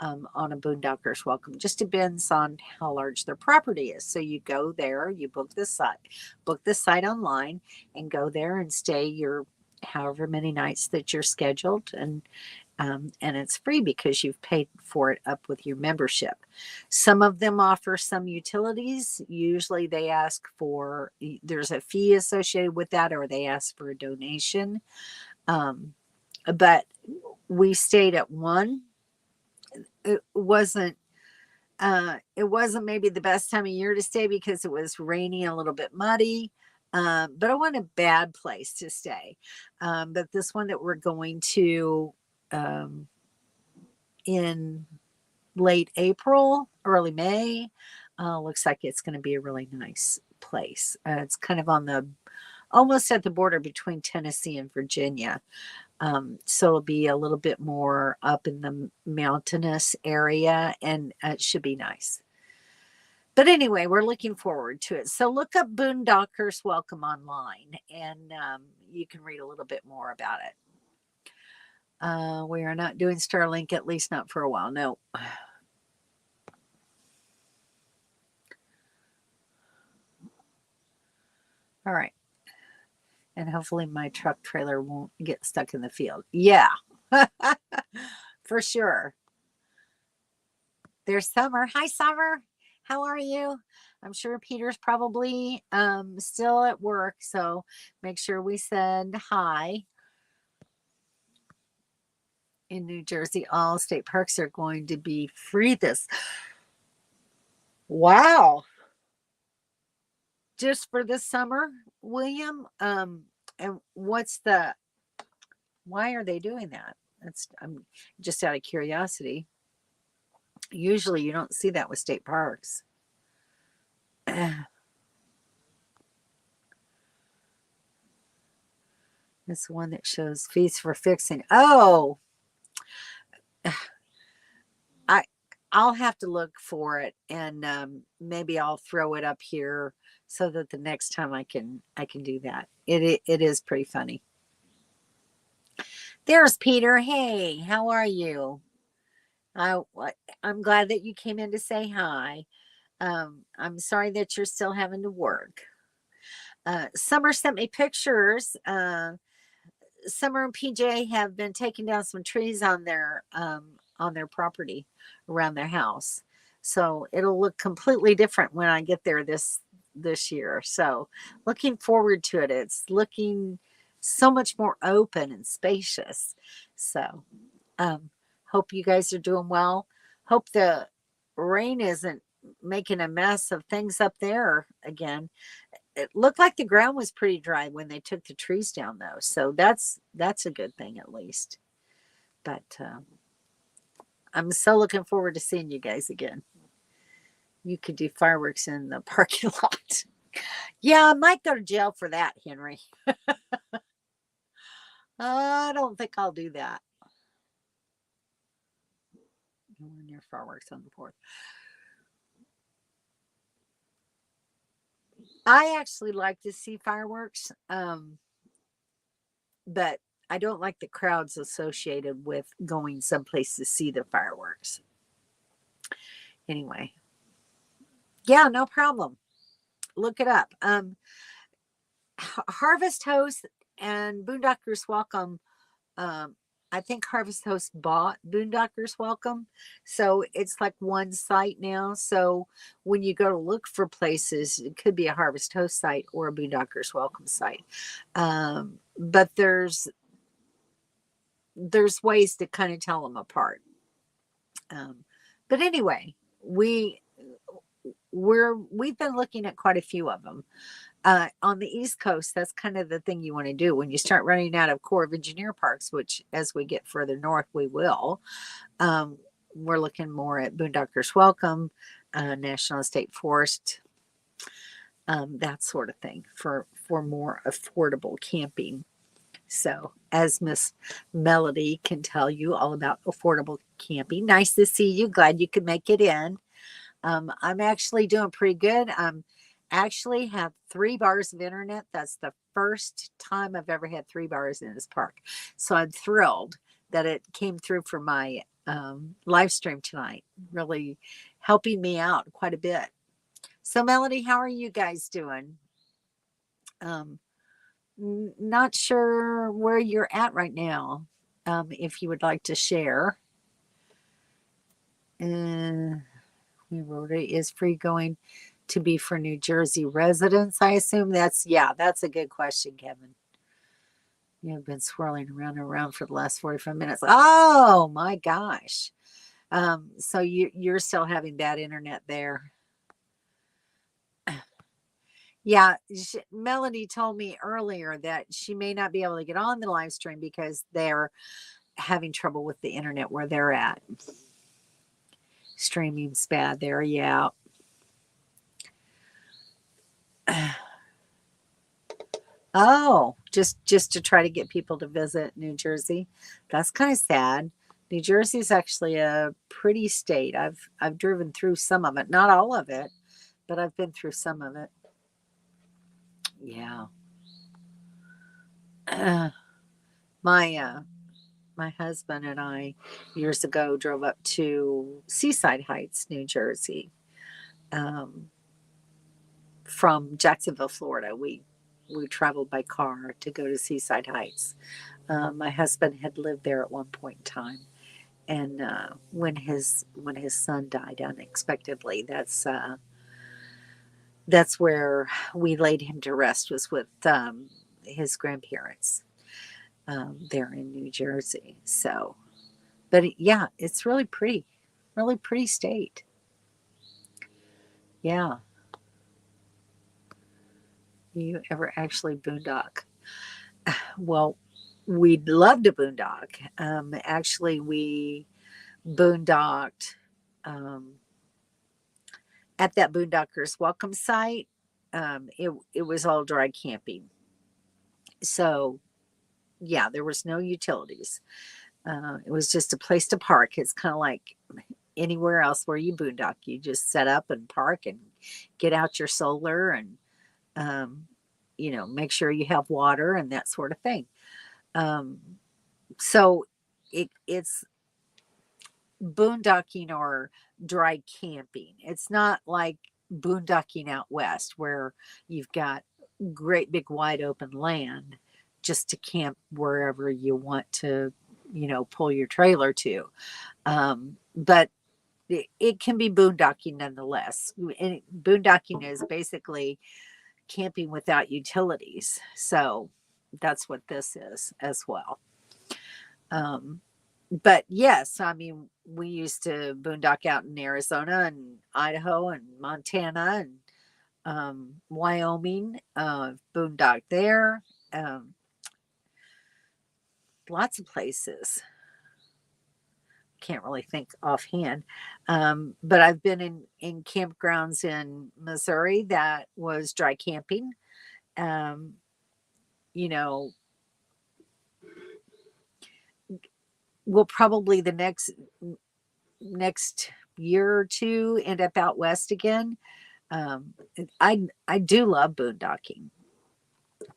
on a Boondockers Welcome. Just depends on how large their property is. So you go there, you book the site online, and go there and stay your however many nights that you're scheduled, and it's free because you've paid for it up with your membership. Some of them offer some utilities. Usually they ask for, there's a fee associated with that, or they ask for a donation. But we stayed at one. It wasn't maybe the best time of year to stay because it was rainy, a little bit muddy. But I want a bad place to stay. But this one that we're going to in late April, early May, looks like it's going to be a really nice place. It's kind of almost at the border between Tennessee and Virginia. So it'll be a little bit more up in the mountainous area, and it should be nice. But anyway, we're looking forward to it. So look up Boondockers Welcome online, and you can read a little bit more about it. We are not doing Starlink, at least not for a while. No. All right. And hopefully my truck trailer won't get stuck in the field. Yeah, for sure. There's Summer. Hi, Summer. How are you? I'm sure Peter's probably still at work, so make sure we send hi. In New Jersey, all state parks are going to be free this. Wow. Just for this summer, William? And why are they doing that? I'm just out of curiosity. Usually you don't see that with state parks. This one that shows fees for fixing. Oh, I'll have to look for it, and maybe I'll throw it up here so that the next time I can do that. It is pretty funny. There's Peter. Hey, how are you? I'm glad that you came in to say hi. I'm sorry that you're still having to work. Summer sent me pictures. Summer and PJ have been taking down some trees on their property around their house. So it'll look completely different when I get there this year. So looking forward to it. It's looking so much more open and spacious. So hope you guys are doing well. Hope the rain isn't making a mess of things up there again. It looked like the ground was pretty dry when they took the trees down, though. So that's a good thing, at least. But I'm so looking forward to seeing you guys again. You could do fireworks in the parking lot. Yeah, I might go to jail for that, Henry. I don't think I'll do that. Near fireworks on the 4th. I actually like to see fireworks, but I don't like the crowds associated with going someplace to see the fireworks. Anyway, yeah, no problem. Look it up. Harvest Host and Boondockers Welcome. Um, I think Harvest Host bought Boondockers Welcome. So it's like one site now. So when you go to look for places, it could be a Harvest Host site or a Boondockers Welcome site. But there's ways to kind of tell them apart. But anyway, we've been looking at quite a few of them. On the East Coast, that's kind of the thing you want to do when you start running out of Corps of Engineer parks, which as we get further north, we will. We're looking more at Boondockers Welcome, National State Forest, that sort of thing for more affordable camping. So, as Miss Melody can tell you all about affordable camping, nice to see you. Glad you could make it in. I'm actually doing pretty good. Actually have 3 bars of internet. That's the first time I've ever had 3 bars in this park. So I'm thrilled that it came through for my live stream tonight, really helping me out quite a bit. So Melody, how are you guys doing? Not sure where you're at right now. If you would like to share. We wrote it is free going to be for New Jersey residents. I assume that's a good question, Kevin. You've been swirling around and around for the last 45 minutes. Oh my gosh. So you're still having bad internet there. Yeah, Melanie told me earlier that she may not be able to get on the live stream because they're having trouble with the internet where they're at. Streaming's bad there, yeah. Oh, just to try to get people to visit New Jersey. That's kind of sad. New Jersey is actually a pretty state. I've driven through some of it, not all of it, but I've been through some of it. Yeah. My husband and I years ago drove up to Seaside Heights, New Jersey. From Jacksonville, Florida. We traveled by car to go to Seaside Heights. My husband had lived there at one point in time, and when his son died unexpectedly, that's where we laid him to rest, was with his grandparents there in New Jersey. So, but yeah, it's really pretty state. Yeah. You ever actually boondock? Well, we'd love to boondock. Actually, we boondocked at that Boondockers Welcome site. It was all dry camping. So, yeah, there was no utilities. It was just a place to park. It's kind of like anywhere else where you boondock. You just set up and park and get out your solar and make sure you have water and that sort of thing. So it's boondocking or dry camping. It's not like boondocking out west where you've got great big wide open land just to camp wherever you want to, pull your trailer to. But it can be boondocking nonetheless. And boondocking is basically camping without utilities. So that's what this is as well. But yes, I mean, we used to boondock out in Arizona and Idaho and Montana and Wyoming, boondock there. Lots of places. Can't really think offhand. But I've been in campgrounds in Missouri that was dry camping. We'll probably the next year or two end up out west again. I do love boondocking.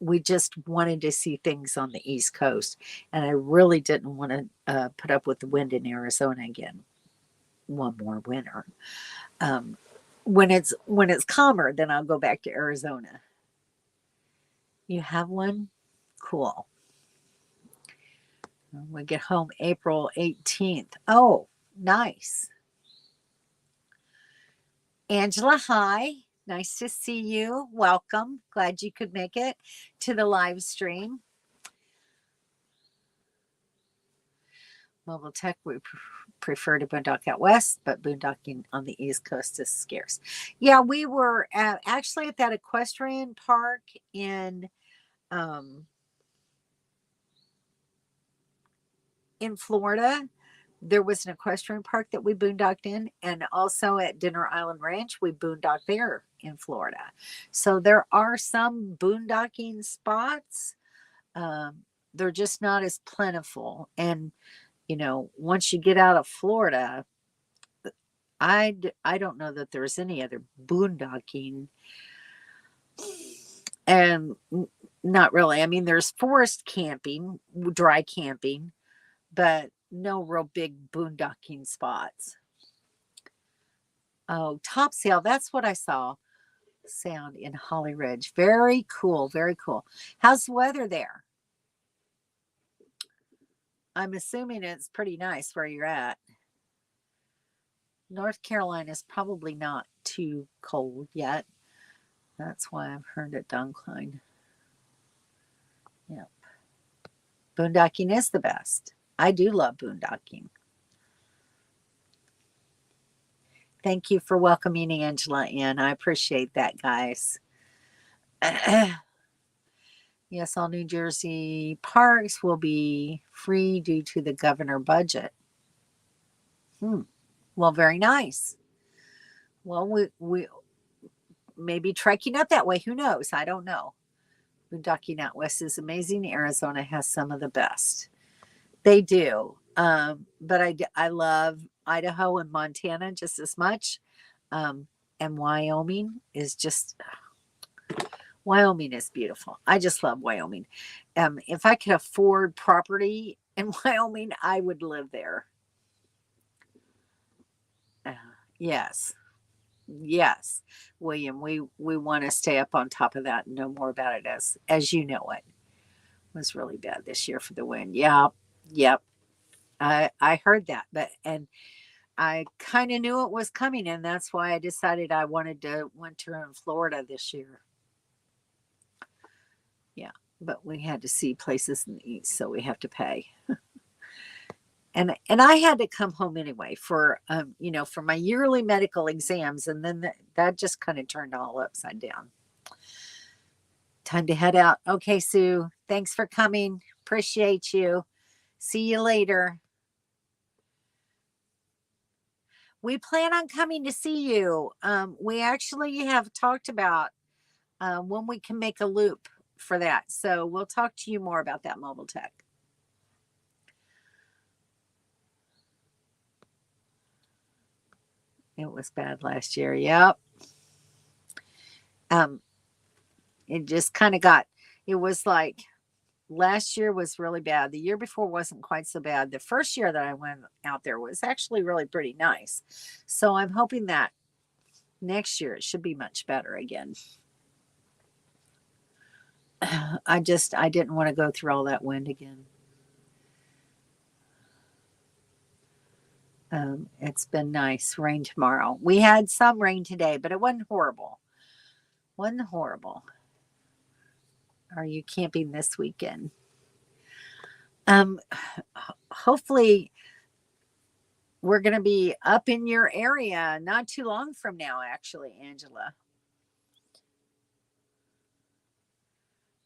we just wanted to see things on the East Coast, and I really didn't want to put up with the wind in Arizona again. One more winter. Um, when it's calmer, then I'll go back to Arizona. You have one? Cool. We get home April 18th. Oh, nice. Angela, hi. Nice to see you. Welcome. Glad you could make it to the live stream. Mobile tech, we prefer to boondock out west, but boondocking on the East Coast is scarce. Yeah, we were actually at that equestrian park um, in Florida. There was an equestrian park that we boondocked in, and also at Dinner Island Ranch, we boondocked there in Florida. So there are some boondocking spots. They're just not as plentiful. And, once you get out of Florida, I don't know that there's any other boondocking. And not really. I mean, there's forest camping, dry camping, but no real big boondocking spots. Oh, Topsail, that's what I saw. Sound in Holly Ridge. Very cool, very cool. How's the weather there? I'm assuming it's pretty nice where you're at. North Carolina is probably not too cold yet. That's why I've heard it decline. Yep. Boondocking is the best. I do love boondocking. Thank you for welcoming Angela in. I appreciate that, guys. Yes, all New Jersey parks will be free due to the governor budget. Well, very nice. Well, we maybe trekking up that way. Who knows? I don't know. Boondocking out west is amazing. Arizona has some of the best. They do. But I love Idaho and Montana just as much. And Wyoming is beautiful. I just love Wyoming. If I could afford property in Wyoming, I would live there. Yes. Yes, William, we want to stay up on top of that and know more about it as you know it. Was really bad this year for the wind. Yeah, yep. I heard that, and I kind of knew it was coming, and that's why I decided I wanted to winter in Florida this year. Yeah, but we had to see places in the east, so we have to pay. And I had to come home anyway for for my yearly medical exams, and then that just kind of turned all upside down. Time to head out. Okay, Sue, thanks for coming. Appreciate you. See you later. We plan on coming to see you. We actually have talked about when we can make a loop for that. So we'll talk to you more about that, Mobile Tech. It was bad last year. Yep. It just kind of it was like last year was really bad. The year before wasn't quite so bad. The first year that I went out there was actually really pretty nice. So I'm hoping that next year it should be much better again. I didn't want to go through all that wind again. It's been nice. Rain tomorrow. We had some rain today, but it wasn't horrible. Wasn't horrible. Are you camping this weekend? Hopefully we're going to be up in your area not too long from now, actually, Angela.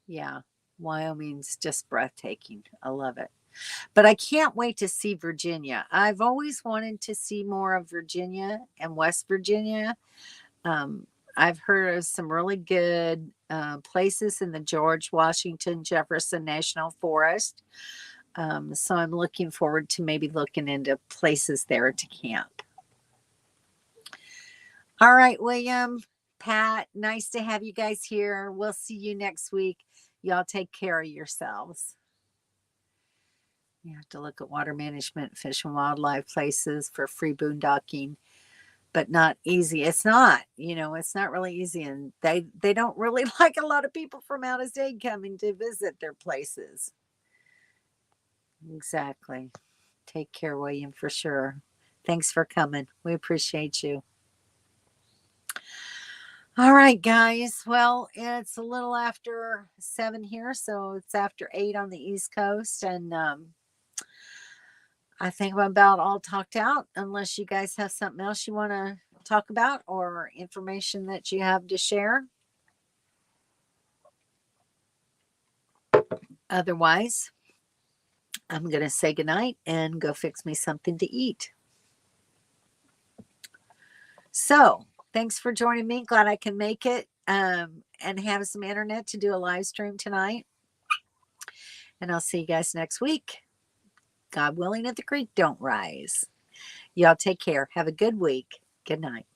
Yeah, Wyoming's just breathtaking. I love it. But I can't wait to see Virginia. I've always wanted to see more of Virginia and West Virginia. I've heard of some really good places in the George Washington Jefferson National Forest. So I'm looking forward to maybe looking into places there to camp. All right, William, Pat, nice to have you guys here. We'll see you next week. Y'all take care of yourselves. You have to look at water management, fish and wildlife places for free boondocking, but not easy. It's not, it's not really easy. And they don't really like a lot of people from out of state coming to visit their places. Exactly. Take care, William, for sure. Thanks for coming. We appreciate you. All right, guys. Well, it's a little after 7 here, so it's after 8 on the East Coast. And I think I'm about all talked out, unless you guys have something else you want to talk about or information that you have to share. Otherwise, I'm going to say goodnight and go fix me something to eat. So, thanks for joining me. Glad I can make it and have some internet to do a live stream tonight. And I'll see you guys next week. God willing, if the creek don't rise. Y'all take care. Have a good week. Good night.